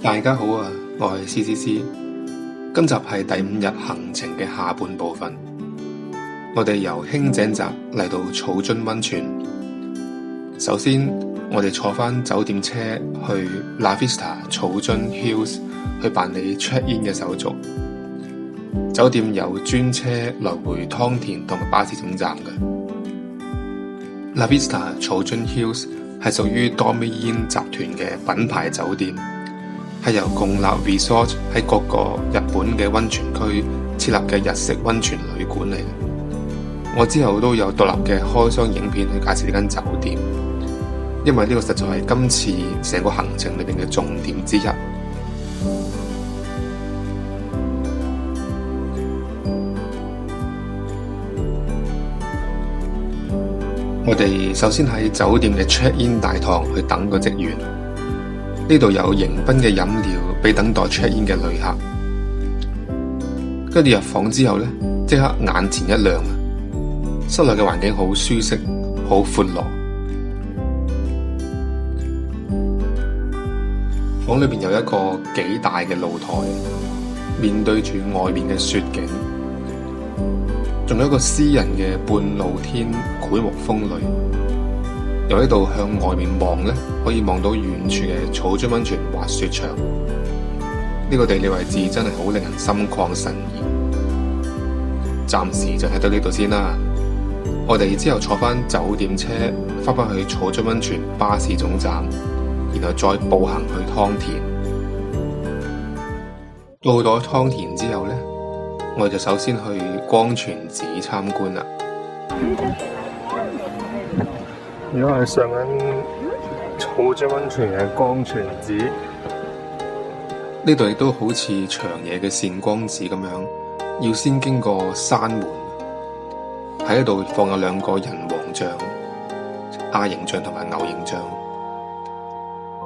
大家好啊，我係 CCC。今集係第5日行程嘅下半部分。我哋由輕井澤嚟到草津溫泉。首先，我哋坐返酒店車去 La Vista 草津 Hills 去辦理 check in 嘅手續。酒店有專車來回湯田同埋巴士總站嘅。La Vista 草津 Hills 係屬於 Dormy Inn 集團嘅品牌酒店，係由共立 Resort 喺各個日本嘅溫泉區設立嘅日式溫泉旅館嚟。我之後都有獨立嘅開箱影片去介紹呢間酒店，因為呢個實在係今次成個行程裏邊嘅重點之一。我哋首先喺酒店嘅 check-in 大堂去等個職員，呢度有迎賓嘅飲料俾等待 check-in 嘅旅客。跟住入房之後呢，即刻眼前一亮啊！室內嘅環境好舒適，好闊落。房裏邊有一個幾大嘅露台，面對住外面嘅雪景。仲有一個私人嘅半露天檜木風呂，由呢度向外面望呢，可以望到遠處嘅草津溫泉滑雪場。呢個地理位置真係好令人心曠神怡。暫時就睇到呢度先啦，我哋之後坐返酒店車返去草津溫泉巴士總站，然後再步行去湯田。到咗湯田之後呢，我哋就首先去光泉寺參觀啦。而家係上緊草津溫泉嘅光泉寺，呢度亦都好似長野嘅善光寺咁樣，要先經過山門，喺呢度放有2個人王像，亞形像同埋牛形像。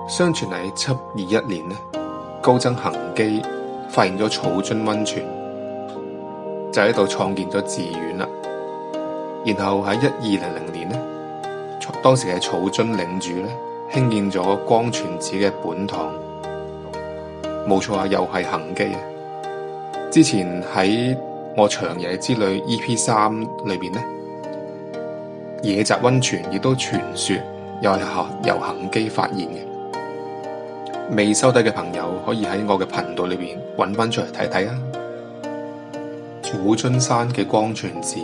相傳喺721年呢，高僧恒基發現咗草津溫泉，就喺度創建咗寺院啦。然後喺1200年呢，當時嘅草津領主呢，興建咗光泉寺嘅本堂。冇錯啊，又係恒基啊！之前喺我長野之旅 EP3 裏邊呢，野澤溫泉亦都傳說又係由恒基發現嘅。未收低嘅朋友可以喺我嘅頻道裏邊揾翻出嚟睇睇啊！草津山嘅光泉寺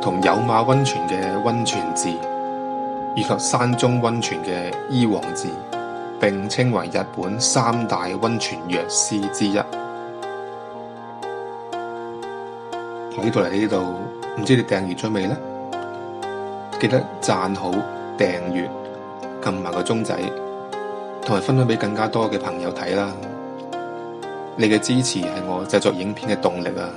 同有馬溫泉嘅溫泉寺，以及山中溫泉嘅伊王寺，並稱為日本3大溫泉藥師之一。睇到嚟呢度，唔知你訂閱咗未呢？記得讚好、訂閱、撳埋個鐘仔，同埋分享俾更加多嘅朋友睇啦！你嘅支持係我製作影片嘅動力啊！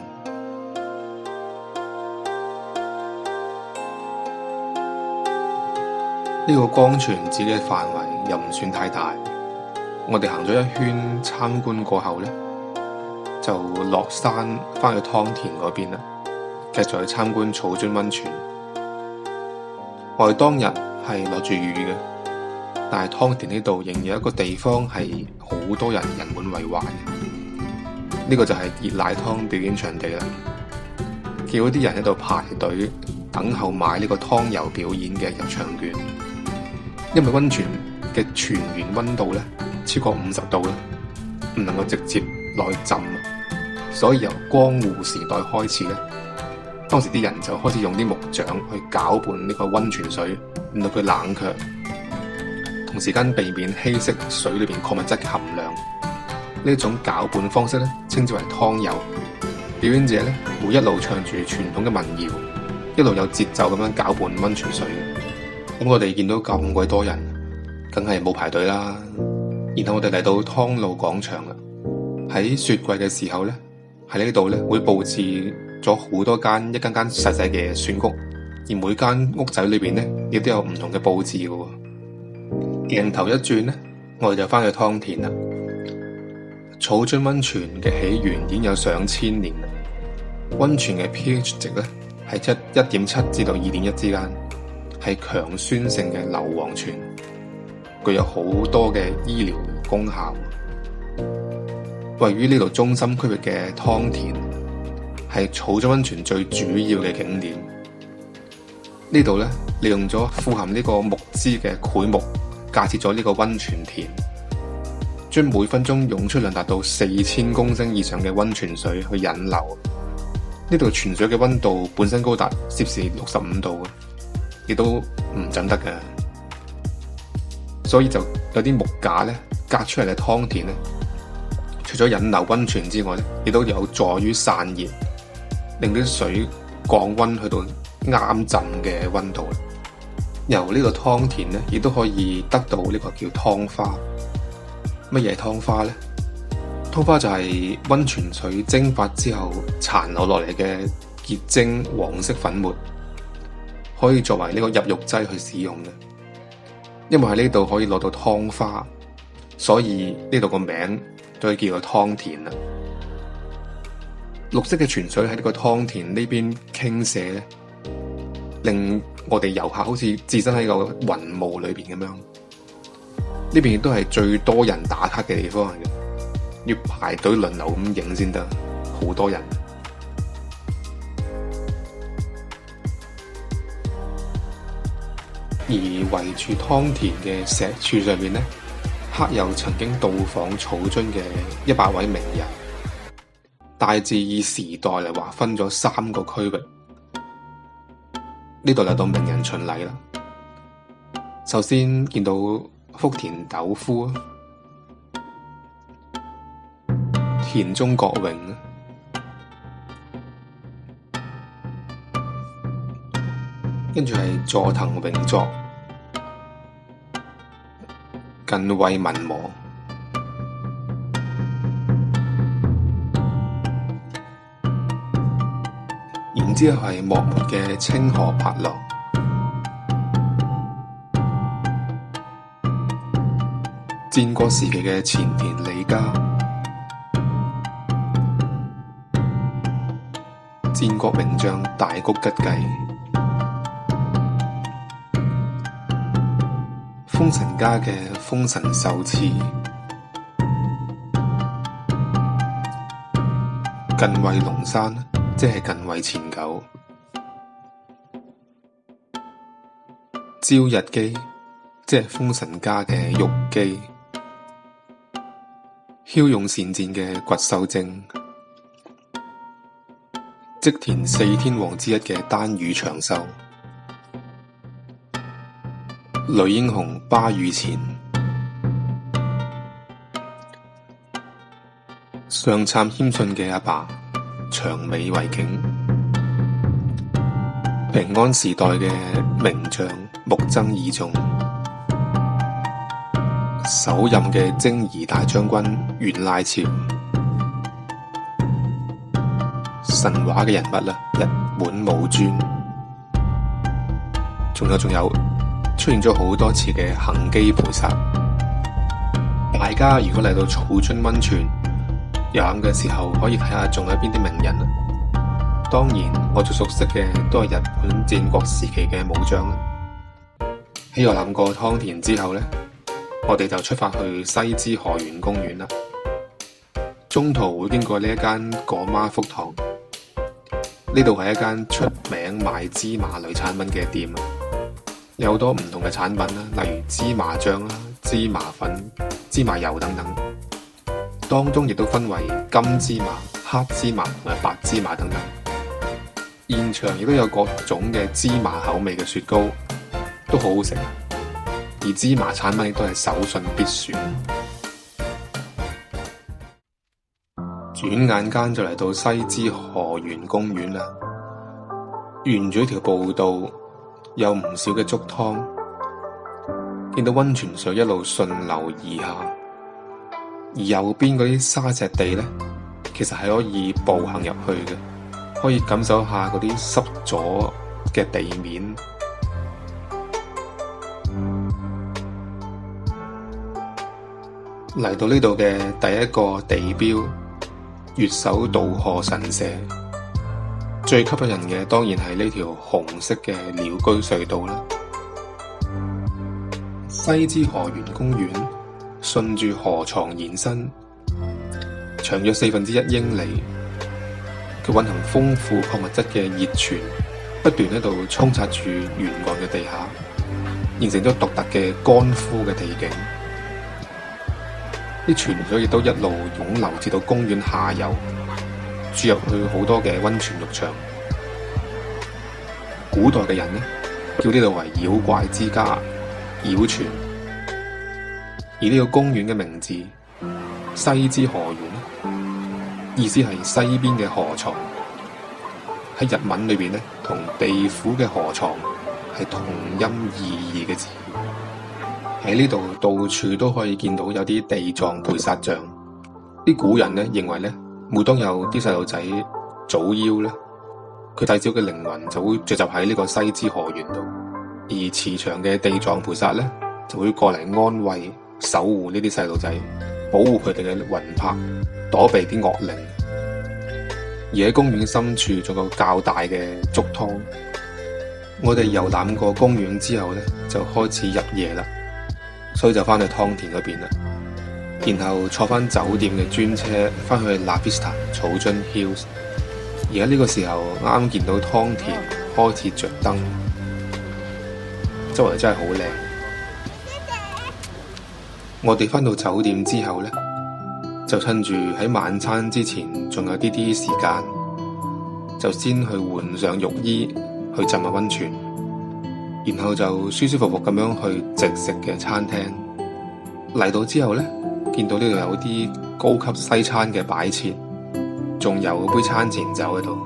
呢個光泉寺嘅範圍又唔算太大，我哋行咗一圈參觀過後呢，就落山返去湯田嗰邊啦，繼續去參觀草津溫泉。我哋當日係落住雨嘅，但係湯田呢度仍然有一個地方係好多人滿為患嘅，呢個就係熱奶湯表演場地啦。見到啲人喺度排隊等候買呢個湯遊表演嘅入場券。因為溫泉嘅泉源溫度咧超過50度咧，唔能夠直接落去浸，所以由江戶時代開始咧，當時啲人就開始用啲木杖去攪拌呢個溫泉水，令到佢冷卻，同時間避免稀釋水裏邊礦物質嘅含量。呢一種攪拌方式咧，稱之為湯遊。表演者咧會一路唱住傳統嘅民謠，一路有節奏咁樣攪拌溫泉水。咁我哋見到咁鬼多人，梗係冇排隊啦。然後我哋嚟到湯路廣場啦。喺雪季嘅時候呢，喺呢度呢會佈置咗好多間一間間細細嘅雪屋，而每間屋仔裏邊呢亦都有唔同嘅佈置嘅。鏡頭一轉呢，我哋就翻去湯田啦。草津溫泉嘅起源已經有上千年啦。溫泉嘅 pH 值呢係1.7至到2.1之間。係強酸性嘅硫磺泉，具有好多嘅醫療功效。位於呢度中心區域嘅湯田係草津溫泉最主要嘅景點。呢度咧利用咗富含呢個木枝嘅檜木架設咗呢個溫泉田，將每分鐘湧出量達到4000公升以上嘅溫泉水去引流。呢度泉水嘅溫度本身高達攝氏65度，亦都唔準得嘅，所以就有啲木架咧隔出嚟嘅湯田咧，除咗引流溫泉之外咧，亦都有助於散熱，令啲水降溫去到啱浸嘅溫度。由呢個湯田咧，亦都可以得到呢個叫湯花。乜嘢係湯花呢？湯花就係溫泉水蒸發之後殘留落嚟嘅結晶黃色粉末，可以作為呢個入浴劑去使用嘅。因為喺呢度可以攞到湯花，所以呢度個名就可以叫做湯田啦。綠色嘅泉水喺呢個湯田呢邊傾瀉咧，令我哋遊客好似置身喺個雲霧裏邊咁樣。呢邊亦都係最多人打卡嘅地方嚟嘅，要排隊輪流咁影先得，好多人。而圍住湯田嘅石柱上面呢，刻有曾經到訪草津嘅100位名人，大致以時代嚟劃分咗3個區域。呢度嚟到名人巡禮啦。首先見到福田赳夫、田中角榮，跟住係佐藤榮作、近衛文磨，然之後係幕末嘅清河八郎、戰國時期嘅前田利家、戰國名將大谷吉繼、豐臣家嘅豐臣秀次、近衛龍山，即係近衛前九、朝日基，即係豐臣家嘅玉基、驍勇善戰嘅堀秀正、織田四天王之一嘅丹羽長秀、女英雄巴御前、上杉謙信嘅阿爸長尾為景、平安時代嘅名將木曾義重、首任嘅征夷大將軍源賴朝、神話嘅人物啦，日本武尊，仲有出現咗好多次嘅行基菩薩。大家如果嚟到草津溫泉遊覽嘅時候，可以睇下仲有邊啲名人。當然我最熟悉嘅都係日本戰國時期嘅武將啦。喺遊覽過湯田之後呢，我哋就出發去西之河原公園啦。中途會經過呢一間果媽福堂，呢度係一間出名賣芝麻類產品嘅店，有好多唔同嘅產品啦，例如芝麻醬啦、芝麻粉、芝麻油等等。當中亦都分為金芝麻、黑芝麻同埋白芝麻等等。現場亦都有各種嘅芝麻口味嘅雪糕，都好好食。而芝麻產品亦都係手信必選。轉眼間就嚟到西之河原公園啦。沿住一條步道，有唔少嘅竹湯，見到溫泉水一路順流而下。而右邊嗰啲沙石地呢，其實係可以步行入去嘅，可以感受下嗰啲濕咗嘅地面。嚟到呢度嘅第一個地標越手渡河神社，最吸引人嘅當然係呢條紅色嘅鳥居隧道啦。西之河原公園順住河床延伸，長約1/4英里，佢蘊含豐富礦物質嘅熱泉不斷喺度沖刷住沿岸嘅地下，形成咗獨特嘅乾枯嘅地景。啲泉水亦都一路湧流至到公園下游，注入去好多嘅溫泉浴場。古代嘅人呢，叫呢度為妖怪之家妖泉。而呢個公園嘅名字西之河園，意思係西邊嘅河床。喺日文裏邊呢，同地府嘅河床係同音異義嘅字。喺呢度到處都可以見到有啲地藏菩薩像。啲古人呢認為呢，每當有啲細路仔早夭呢，佢細小嘅靈魂就會聚集喺呢個西之河園度，而慈祥嘅地藏菩薩呢，就會過嚟安慰守護呢啲細路仔，保護佢哋嘅魂魄，躲避啲惡靈。而喺公園深處仲有較大嘅竹湯。我哋遊覽過公園之後呢，就開始入夜啦，所以就翻去湯田嗰邊啦，然後坐翻酒店嘅專車翻去 La Vista 草津 Hills。而家呢個時候啱啱見到湯田開始着燈，周圍真係好靚。我哋翻到酒店之後呢，就趁住喺晚餐之前仲有啲時間，就先去換上浴衣去浸下溫泉，然後就舒舒服服咁樣去直食嘅餐廳。嚟到之後呢，見到呢度有啲高級西餐嘅擺設，仲有杯餐前酒喺度，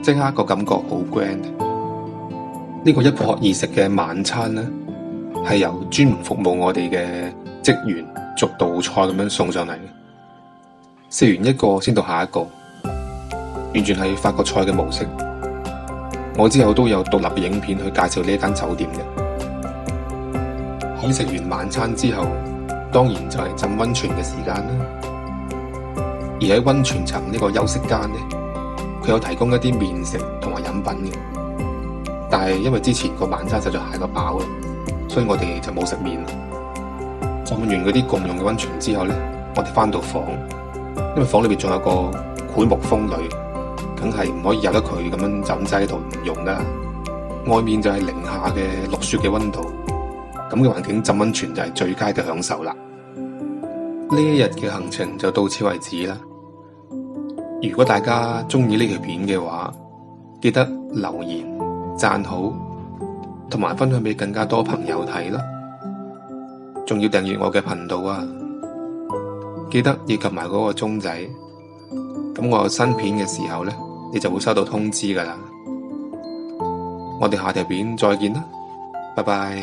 即刻個感覺好 grand。呢個一撲二食嘅晚餐呢，係由專門服務我哋嘅職員逐道菜咁樣送上嚟嘅，食完一個先到下一個，完全係法國菜嘅模式。我之後都有獨立嘅影片去介紹呢間酒店嘅。喺食完晚餐之後，當然就係浸溫泉嘅時間啦。而喺溫泉層呢個休息間呢，佢有提供一啲麵食同埋飲品嘅，但係因為之前個晚餐實在太過飽啦，所以我哋就冇食麵。浸完嗰啲共用嘅溫泉之後呢，我哋翻到房，因為房裏邊仲有個檜木風呂，梗係唔可以由得佢咁樣就咁擠喺度唔用噶。外面就係零下嘅落雪嘅溫度，咁嘅環境浸溫泉就係最佳嘅享受啦。呢一日嘅行程就到此為止啦。如果大家中意呢條片嘅話，記得留言、讚好，同埋分享俾更加多朋友睇啦。仲要訂閱我嘅頻道啊！記得要撳埋嗰個鐘仔，咁我有新片嘅時候呢，你就會收到通知噶啦。我哋下條片再見啦，拜拜。